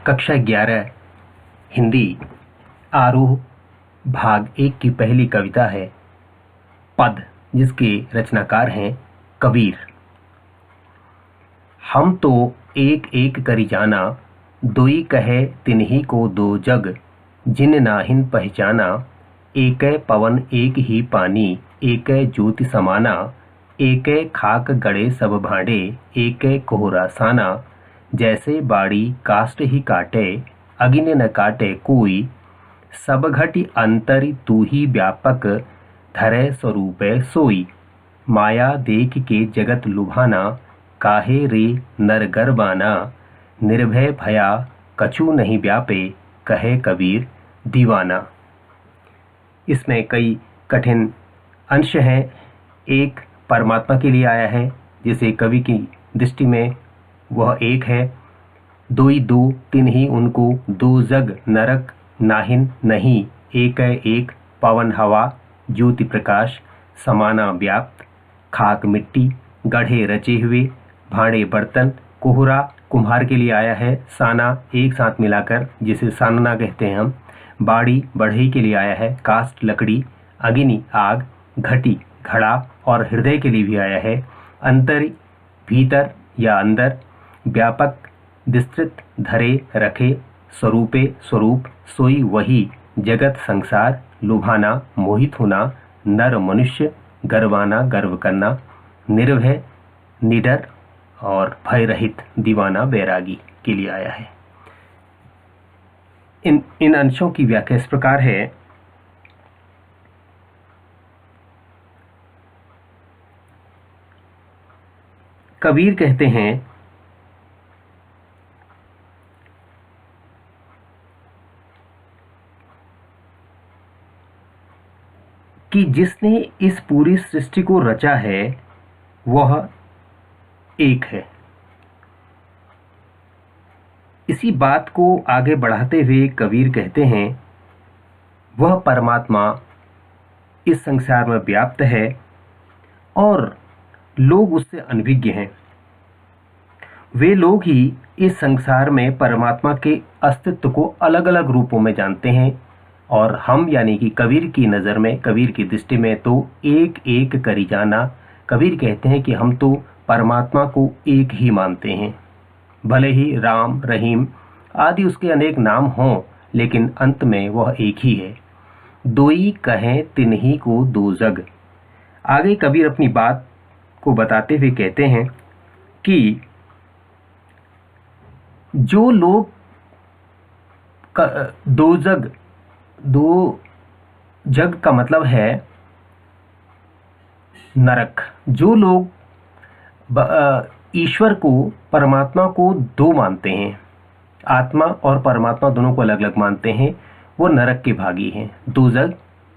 कक्षा 11 हिंदी आरोह भाग 1 की पहली कविता है पद, जिसके रचनाकार हैं कबीर। हम तो एक एक करी जाना, दोई कहे तिन्ही को दो जग, जिन नाहिन पहचाना। एकै पवन एक ही पानी, एकै ज्योति समाना। एकै खाक गड़े सब भांडे, एकै कोहरा साना। जैसे बाड़ी काष्ट ही काटे, अग्नि न काटे कोई। सब घटि अंतरि तू ही व्यापक, धरे स्वरूपे सोई। माया देख के जगत लुभाना, काहे रे नर गर्बाना। निर्भय भया कछु नहीं व्यापे, कहे कबीर दीवाना। इसमें कई कठिन अंश हैं। एक परमात्मा के लिए आया है, जिसे कवि की दृष्टि में वह एक है। दोई दो तीन ही उनको, दो जग नरक नाहिन नहीं। एक है एक, पवन हवा ज्योति प्रकाश, समाना व्याप्त। खाक मिट्टी गढ़े रचे हुए, भांडे बर्तन। कोहरा कुम्हार के लिए आया है, साना एक साथ मिलाकर जिसे सानना कहते हैं हम। बाड़ी बढ़ई के लिए आया है, काष्ट लकड़ी। अग्नि आग, घटी घड़ा और हृदय के लिए भी आया है। अंतर भीतर या अंदर, व्यापक विस्तृत, धरे रखे, स्वरूपे स्वरूप, सोई वही, जगत संसार, लुभाना मोहित होना, नर मनुष्य, गर्वाना गर्व करना, निर्भय निडर और भय रहित, दीवाना बैरागी के लिए आया है। इन अंशों की व्याख्या इस प्रकार है। कबीर कहते हैं कि जिसने इस पूरी सृष्टि को रचा है वह एक है। इसी बात को आगे बढ़ाते हुए कबीर कहते हैं वह परमात्मा इस संसार में व्याप्त है और लोग उससे अनभिज्ञ हैं। वे लोग ही इस संसार में परमात्मा के अस्तित्व को अलग अलग रूपों में जानते हैं और हम यानी कि कबीर की नज़र में, कबीर की दृष्टि में तो एक एक करी जाना। कबीर कहते हैं कि हम तो परमात्मा को एक ही मानते हैं। भले ही राम रहीम आदि उसके अनेक नाम हों, लेकिन अंत में वह एक ही है। दोई कहें तिन्ही को दो जग। आगे कबीर अपनी बात को बताते हुए कहते हैं कि जो लोग दो जग का मतलब है नरक। जो लोग ईश्वर को, परमात्मा को दो मानते हैं, आत्मा और परमात्मा दोनों को अलग अलग मानते हैं, वो नरक के भागी हैं। दो जग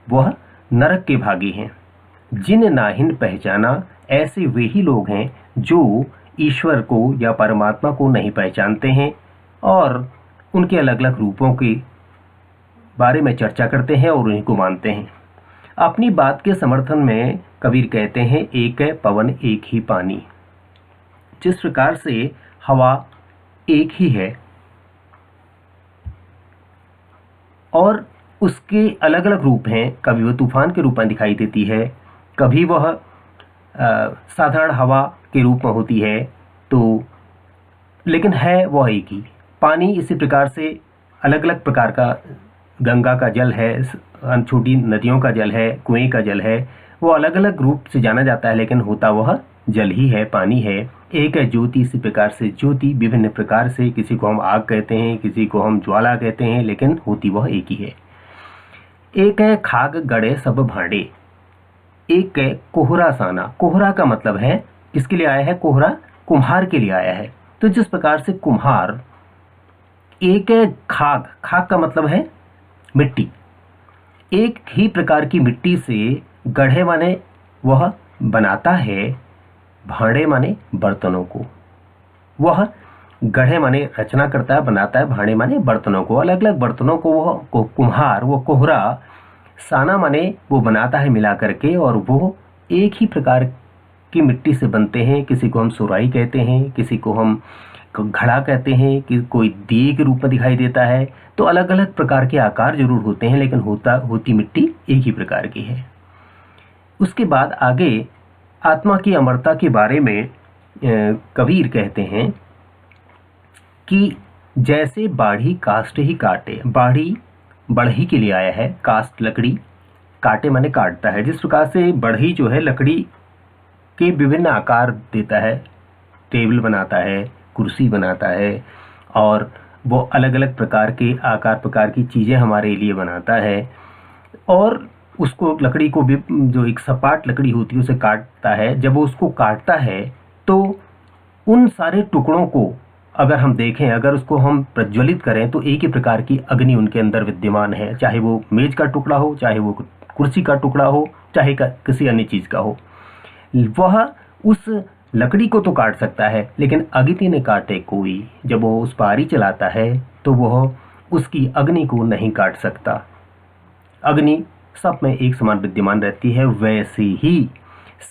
वह नरक के भागी हैं। जिन नाहिन पहचाना, ऐसे वे ही लोग हैं जो ईश्वर को या परमात्मा को नहीं पहचानते हैं और उनके अलग अलग रूपों के बारे में चर्चा करते हैं और उन्हीं को मानते हैं। अपनी बात के समर्थन में कबीर कहते हैं एक है पवन एक ही पानी। जिस प्रकार से हवा एक ही है और उसके अलग अलग रूप हैं, कभी वह तूफान के रूप में दिखाई देती है, कभी वह साधारण हवा के रूप में होती है, तो लेकिन है वह एक ही। पानी इसी प्रकार से अलग अलग प्रकार का, गंगा का जल है, छोटी नदियों का जल है, कुएं का जल है, वो अलग अलग रूप से जाना जाता है, लेकिन होता वह जल ही है, पानी है। एक है ज्योति, इसी प्रकार से ज्योति विभिन्न प्रकार से, किसी को हम आग कहते हैं, किसी को हम ज्वाला कहते हैं, लेकिन होती वह एक ही है। एक है खाक गड़े सब भांडे, एक है कोहरा साना। कोहरा का मतलब है, किसके लिए आया है कोहरा? कुम्हार के लिए आया है। तो जिस प्रकार से कुम्हार, एक है खाक, खाक का मतलब है मिट्टी, एक ही प्रकार की मिट्टी से गढ़े माने वह बनाता है, भांडे माने बर्तनों को। वह गढ़े माने रचना करता है, बनाता है, भांडे माने बर्तनों को, अलग अलग बर्तनों को वह कुम्हार, वो कोहरा, साना माने वो बनाता है मिला करके, और वो एक ही प्रकार की मिट्टी से बनते हैं। किसी को हम सुराही कहते हैं, किसी को हम घड़ा कहते हैं, कि कोई दिए के रूप में दिखाई देता है। तो अलग अलग प्रकार के आकार जरूर होते हैं, लेकिन होती मिट्टी एक ही प्रकार की है। उसके बाद आगे आत्मा की अमरता के बारे में कबीर कहते हैं कि जैसे बाढ़ी काष्ठ ही काटे, बाढ़ी बढ़ई के लिए आया है, काष्ठ लकड़ी, काटे माने काटता है। जिस प्रकार से बढ़ई जो है लकड़ी के विभिन्न आकार देता है, टेबल बनाता है, कुर्सी बनाता है, और वो अलग अलग प्रकार के आकार प्रकार की चीज़ें हमारे लिए बनाता है। और उसको लकड़ी को भी, जो एक सपाट लकड़ी होती है, उसे काटता है। जब वो उसको काटता है तो उन सारे टुकड़ों को अगर हम देखें, अगर उसको हम प्रज्वलित करें, तो एक ही प्रकार की अग्नि उनके अंदर विद्यमान है। चाहे वो मेज का टुकड़ा हो, चाहे वो कुर्सी का टुकड़ा हो, चाहे किसी अन्य चीज़ का हो, वह उस लकड़ी को तो काट सकता है, लेकिन अगिति ने काटे कोई। जब वो उस पर आरी चलाता है तो वह उसकी अग्नि को नहीं काट सकता। अग्नि सब में एक समान विद्यमान रहती है। वैसे ही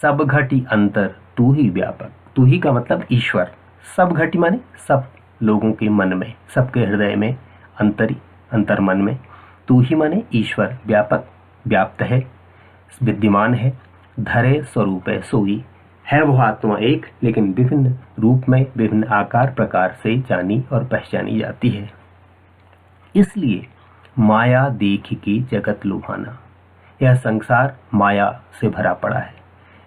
सब घटी अंतर तू ही व्यापक, तू ही का मतलब ईश्वर, सब घटी माने सब लोगों के मन में, सबके हृदय में, अंतर मन में। तू ही माने ईश्वर, व्यापक व्याप्त है, विद्यमान है, धरे स्वरूप है, सोई है। वह आत्मा एक, लेकिन विभिन्न रूप में, विभिन्न आकार प्रकार से जानी और पहचानी जाती है। इसलिए माया देख के जगत लुभाना, यह संसार माया से भरा पड़ा है।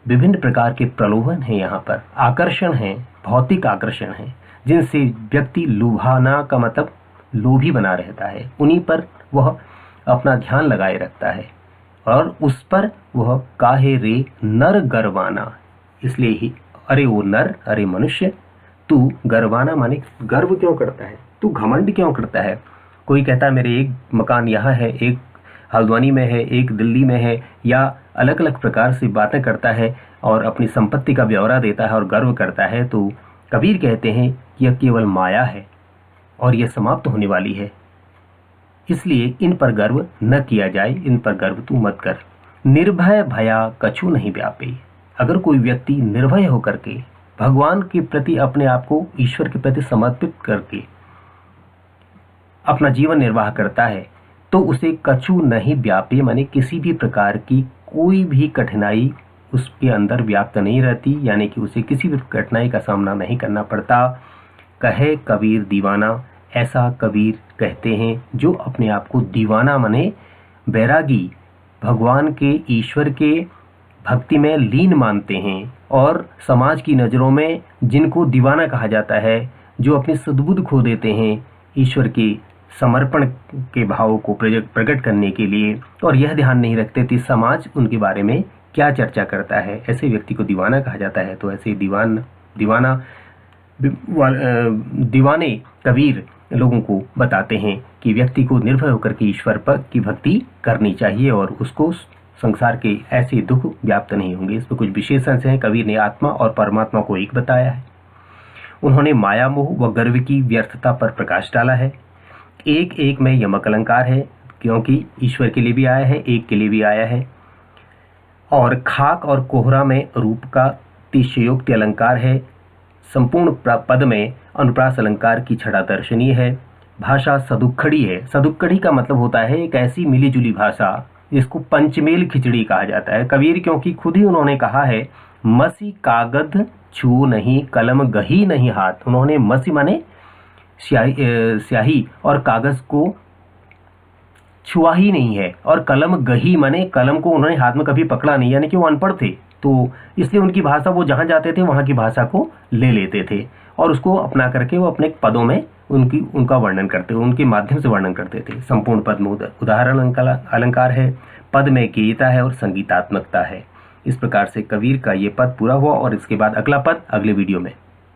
विभिन्न प्रकार के प्रलोभन हैं, यहाँ पर आकर्षण हैं, भौतिक आकर्षण हैं, जिनसे व्यक्ति लुभाना का मतलब लोभी बना रहता है। उन्हीं पर वह अपना ध्यान लगाए रखता है, और उस पर वह काहे रे नर गर्वाना, इसलिए ही अरे वो नर, अरे मनुष्य, तू गर्वाना माने गर्व क्यों करता है, तू घमंड क्यों करता है। कोई कहता है मेरे एक मकान यहाँ है, एक हल्द्वानी में है, एक दिल्ली में है, या अलग अलग प्रकार से बातें करता है और अपनी संपत्ति का ब्यौरा देता है और गर्व करता है। तो कबीर कहते हैं यह केवल माया है और यह समाप्त होने वाली है, इसलिए इन पर गर्व न किया जाए, इन पर गर्व तू मत कर। निर्भय भया कछु नहीं व्यापे, अगर कोई व्यक्ति निर्भय होकर के भगवान के प्रति अपने आप को ईश्वर के प्रति समर्पित करके अपना जीवन निर्वाह करता है, तो उसे कछु नहीं व्यापे माने किसी भी प्रकार की कोई भी कठिनाई उसके अंदर व्याप्त नहीं रहती, यानी कि उसे किसी भी कठिनाई का सामना नहीं करना पड़ता। कहे कबीर दीवाना, ऐसा कबीर कहते हैं जो अपने आप को दीवाना माने बैरागी, भगवान के ईश्वर के भक्ति में लीन मानते हैं, और समाज की नज़रों में जिनको दीवाना कहा जाता है, जो अपनी सद्बुद्ध खो देते हैं ईश्वर के समर्पण के भाव को प्रकट करने के लिए, और यह ध्यान नहीं रखते थे समाज उनके बारे में क्या चर्चा करता है, ऐसे व्यक्ति को दीवाना कहा जाता है। तो ऐसे दीवाने कबीर लोगों को बताते हैं कि व्यक्ति को निर्भय होकर के ईश्वर पर की भक्ति करनी चाहिए, और उसको संसार के ऐसे दुख व्याप्त नहीं होंगे। इसमें कुछ विशेषण हैं। कबीर ने आत्मा और परमात्मा को एक बताया है। उन्होंने माया मोह व गर्व की व्यर्थता पर प्रकाश डाला है। एक एक में यमक अलंकार है, क्योंकि ईश्वर के लिए भी आया है, एक के लिए भी आया है। और खाक और कोहरा में रूप का तिशयोक्ति अलंकार है। संपूर्ण पद में अनुप्रास अलंकार की छटा दर्शनीय है। भाषा सदुक्खड़ी है। सदुक्खड़ी का मतलब होता है एक ऐसी मिलीजुली भाषा जिसको पंचमेल खिचड़ी कहा जाता है। कबीर क्योंकि खुद ही उन्होंने कहा है, मसी कागद छू नहीं कलम गही नहीं हाथ। उन्होंने मसी माने स्याही और कागज को छुआ ही नहीं है, और कलम गही माने कलम को उन्होंने हाथ में कभी पकड़ा नहीं, यानी कि वो अनपढ़ थे। तो इसलिए उनकी भाषा, वो जहाँ जाते थे वहाँ की भाषा को ले लेते थे और उसको अपना करके वो अपने पदों में उनका वर्णन करते, उनके माध्यम से वर्णन करते थे। संपूर्ण पद में उदाहरण अलंकार है, पद में गेयता है और संगीतात्मकता है। इस प्रकार से कबीर का ये पद पूरा हुआ, और इसके बाद अगला पद अगले वीडियो में।